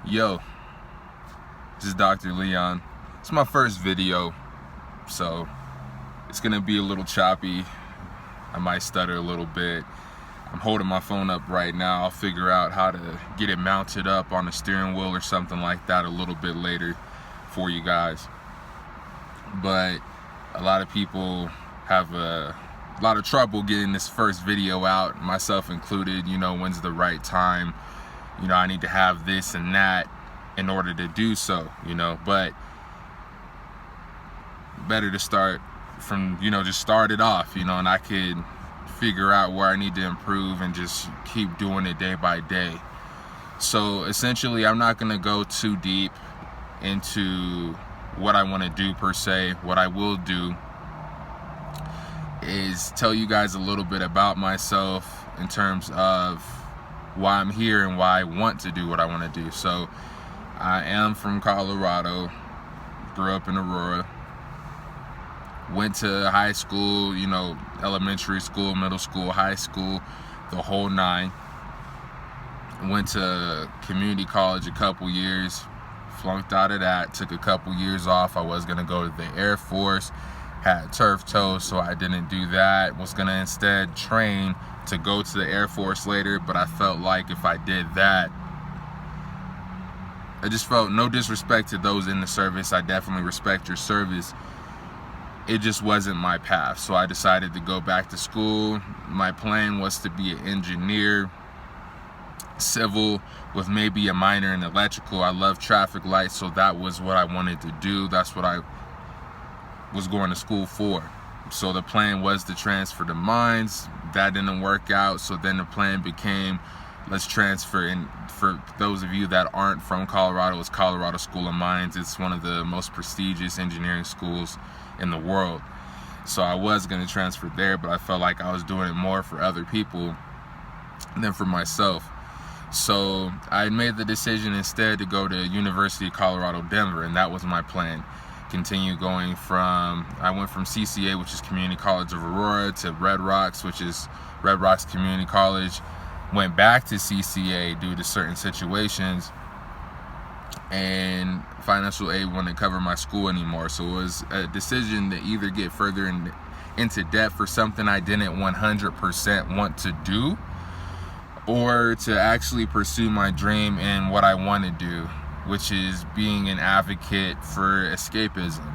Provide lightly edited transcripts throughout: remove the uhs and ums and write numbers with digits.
Yo, this is Dr. Léon. It's my first video, so it's gonna be a little choppy. I might stutter a little bit. I'm holding my phone up right now. I'll figure out how to get it mounted up on the steering wheel or something like that a little bit later for you guys. But a lot of people have a lot of trouble getting this first video out, myself included. You know, when's the right time? You know, I need to have this and that in order to do so, you know, but better to start from, just start it off, and I could figure out where I need to improve and just keep doing it day by day. So essentially, I'm not going to go too deep into what I want to do per se. What I will do is tell you guys a little bit about myself in terms of why I'm here and why I want to do what I want to do. So I am from Colorado, grew up in Aurora, went to high school, elementary school, middle school, high school, the whole nine. Went to community college a couple years, flunked out of that, took a couple years off. I was going to go to the Air Force, had turf toe, so I didn't do that. Was going to instead train to go to the Air Force later, but I felt like if I did that, I just felt, no disrespect to those in the service, I definitely respect your service, it just wasn't my path. So I decided to go back to school. My plan was to be an engineer, civil, with maybe a minor in electrical. I love traffic lights, so that was what I wanted to do. That's what I was going to school for. So the plan was to transfer to mines. That didn't work out, so then the plan became, let's transfer. And for those of you that aren't from Colorado, it's Colorado School of Mines. It's one of the most prestigious engineering schools in the world. So I was going to transfer there, but I felt like I was doing it more for other people than for myself. So I made the decision instead to go to University of Colorado, Denver, and that was my plan. Continue going I went from CCA, which is Community College of Aurora, to Red Rocks, which is Red Rocks Community College. Went back to CCA due to certain situations, and financial aid wouldn't cover my school anymore. So it was a decision to either get further into debt for something I didn't 100% want to do, or to actually pursue my dream and what I want to do, which is being an advocate for escapism.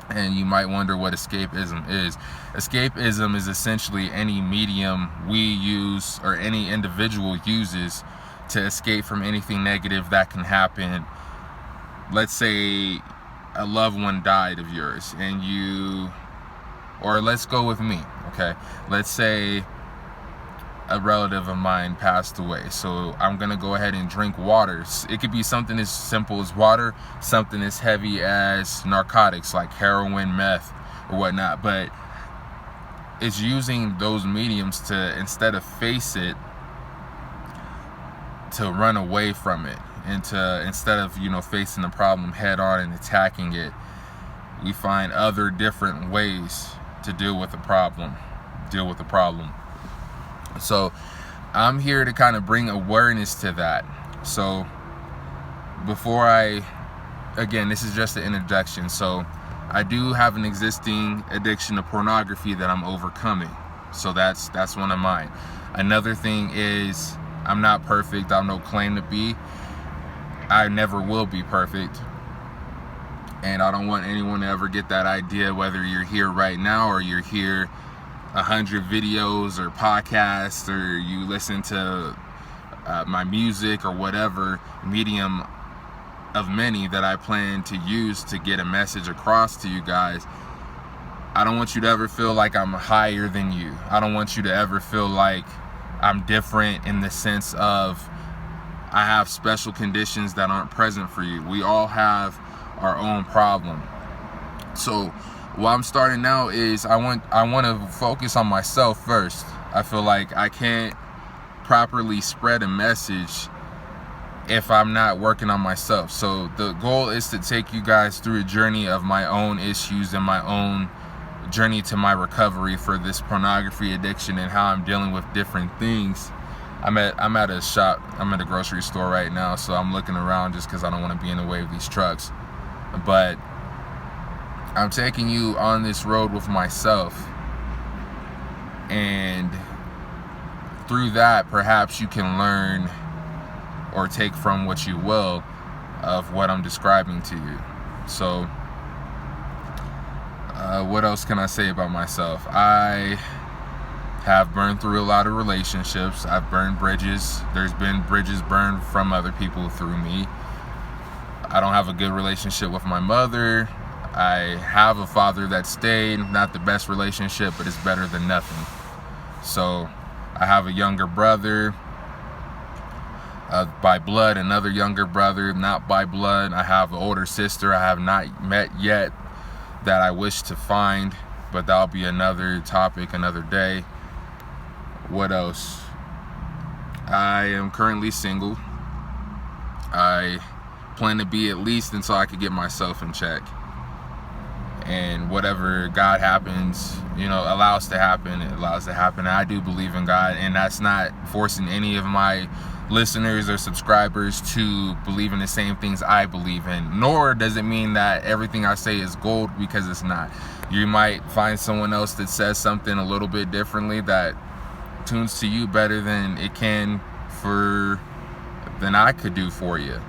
And you might wonder what escapism is. Escapism is essentially any medium we use or any individual uses to escape from anything negative that can happen. Let's say a loved one died of yours, and or let's go with me, okay? Let's say a relative of mine passed away, so I'm gonna go ahead and drink water. It could be something as simple as water, something as heavy as narcotics like heroin, meth, or whatnot, but it's using those mediums to, instead of face it, to run away from it, and to, instead of facing the problem head on and attacking it, we find other different ways to deal with the problem. So I'm here to kind of bring awareness to that. So again, this is just an introduction. So I do have an existing addiction to pornography that I'm overcoming. So that's one of mine. Another thing is, I'm not perfect. I have no claim to be. I never will be perfect. And I don't want anyone to ever get that idea, whether you're here right now or you're here 100 videos or podcasts, or you listen to my music or whatever medium of many that I plan to use to get a message across to you guys. I don't want you to ever feel like I'm higher than you. I don't want you to ever feel like I'm different in the sense of I have special conditions that aren't present for you. We all have our own problem. So what I'm starting now is I want to focus on myself first. I feel like I can't properly spread a message if I'm not working on myself. So the goal is to take you guys through a journey of my own issues and my own journey to my recovery for this pornography addiction, and how I'm dealing with different things I'm at a shop. I'm at a grocery store right now, so I'm looking around just because I don't want to be in the way of these trucks. But I'm taking you on this road with myself, and through that, perhaps you can learn or take from what you will of what I'm describing to you. So, what else can I say about myself? I have burned through a lot of relationships. I've burned bridges. There's been bridges burned from other people through me. I don't have a good relationship with my mother. I have a father that stayed. Not the best relationship, but it's better than nothing. So I have a younger brother by blood, another younger brother not by blood. I have an older sister I have not met yet that I wish to find, but that'll be another topic another day. What else? I am currently single. I plan to be at least until I could get myself in check. And whatever God happens, allows to happen, it allows to happen. And I do believe in God, and that's not forcing any of my listeners or subscribers to believe in the same things I believe in. Nor does it mean that everything I say is gold, because it's not. You might find someone else that says something a little bit differently that tunes to you better than it can than I could do for you.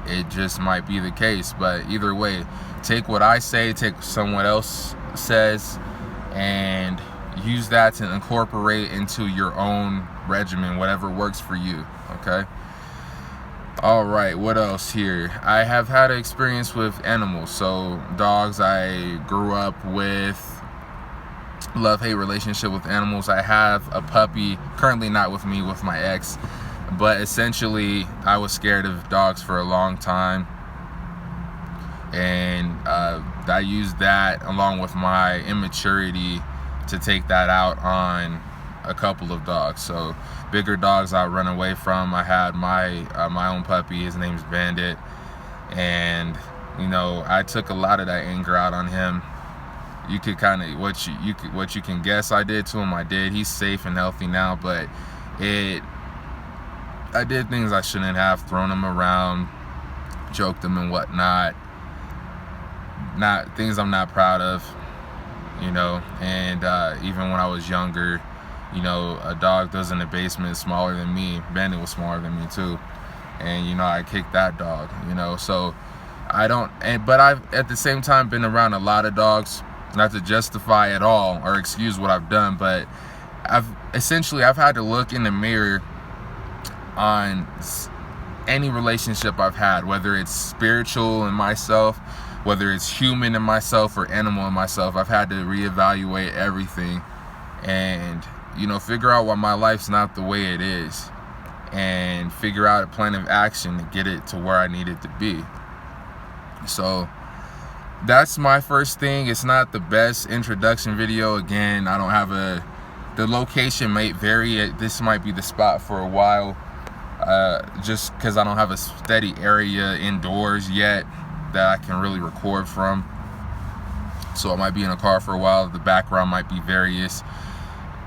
It just might be the case, but either way, take what I say, take what someone else says, and use that to incorporate into your own regimen, whatever works for you, okay? All right, what else here? I have had an experience with animals. So dogs, I grew up with, love-hate relationship with animals. I have a puppy, currently not with me, with my ex, but essentially I was scared of dogs for a long time, and I used that along with my immaturity to take that out on a couple of dogs. So bigger dogs I run away from. I had my own puppy, his name's Bandit, and I took a lot of that anger out on him. You could kind of what you can guess I did to him, I did. He's safe and healthy now, but I did things I shouldn't have, thrown him around, joked him and whatnot. Not things I'm not proud of, and even when I was younger, a dog that was in the basement smaller than me, Bandit was smaller than me too, and I kicked that dog, so but I've at the same time been around a lot of dogs, not to justify at all or excuse what I've done, but I've had to look in the mirror on any relationship I've had, whether it's spiritual in myself, whether it's human in myself or animal in myself. I've had to reevaluate everything and figure out why my life's not the way it is, and figure out a plan of action to get it to where I need it to be. So that's my first thing. It's not the best introduction video. Again, I don't have the location may vary. This might be the spot for a while, just because I don't have a steady area indoors yet that I can really record from. So I might be in a car for a while. The background might be various.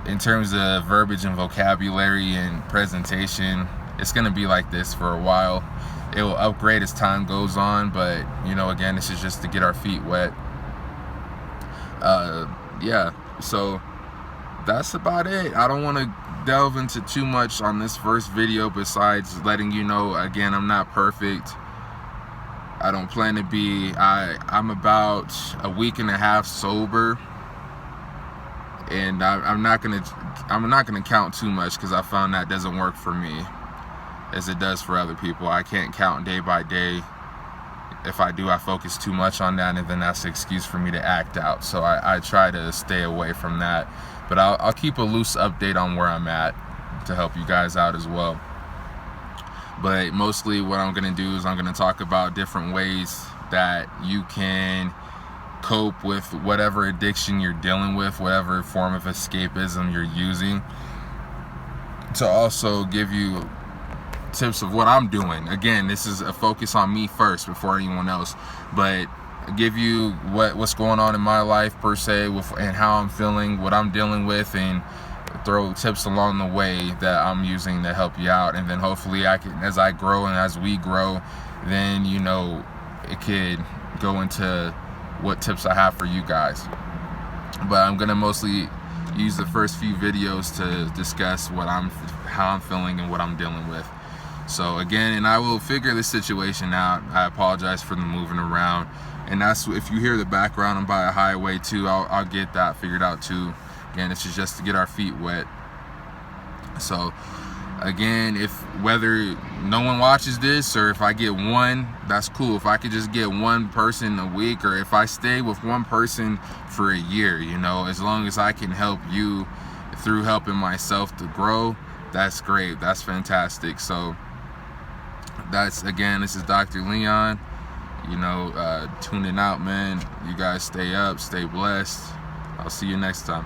In terms of verbiage and vocabulary and presentation, it's going to be like this for a while. It will upgrade as time goes on, but again, this is just to get our feet wet. Yeah, so that's about it. I don't want to delve into too much on this first video, besides letting you know, again, I'm not perfect. I don't plan to be. I'm about a week and a half sober, and I'm not gonna count too much, because I found that doesn't work for me as it does for other people. I can't count day by day. If I do, I focus too much on that, and then that's an excuse for me to act out. So I try to stay away from that, but I'll keep a loose update on where I'm at to help you guys out as well. But mostly what I'm going to do is I'm going to talk about different ways that you can cope with whatever addiction you're dealing with, whatever form of escapism you're using, to also give you tips of what I'm doing. Again, this is a focus on me first before anyone else, but give you what's going on in my life per se, and how I'm feeling, what I'm dealing with, and throw tips along the way that I'm using to help you out, and then hopefully I can, as I grow and as we grow, then you know it could go into what tips I have for you guys. But I'm gonna mostly use the first few videos to discuss how I'm feeling and what I'm dealing with. So again, and I will figure this situation out. I apologize for the moving around, and that's, if you hear the background, I'm by a highway too. I'll get that figured out too. Again, this is just to get our feet wet. So again, if whether no one watches this or if I get one, that's cool. If I could just get one person a week, or if I stay with one person for a year, you know, as long as I can help you through helping myself to grow, that's great. That's fantastic. So that's, again, this is Dr. Léon, you know, tuning out, man. You guys stay up, stay blessed. I'll see you next time.